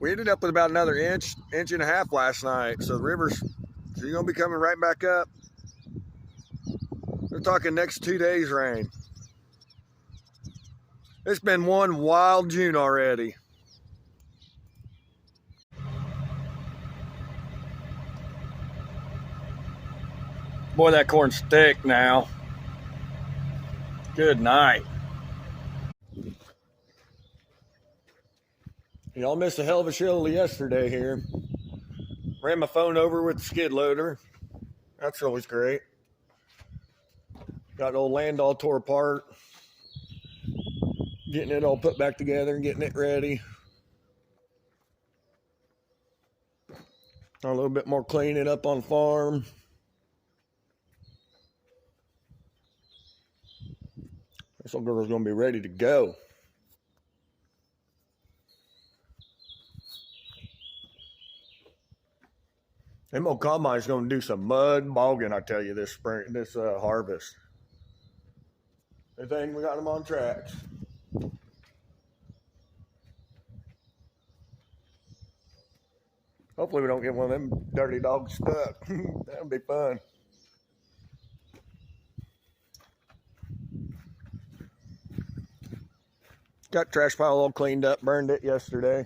We ended up with about another inch and a half last night. So the river's gonna be coming right back up. They're talking next 2 days rain. It's been one wild June already. Boy, that corn's thick now. Good night. Y'all missed a hell of a show yesterday here. Ran my phone over with the skid loader. That's always great. Got the old land all tore apart. Getting it all put back together and getting it ready. A little bit more cleaning up on farm. This little girl's gonna be ready to go. Them old combine's gonna do some mud bogging, I tell you, this spring, this harvest. They think we got them on tracks. Hopefully we don't get one of them dirty dogs stuck. That'll be fun. Got trash pile all cleaned up, burned it yesterday.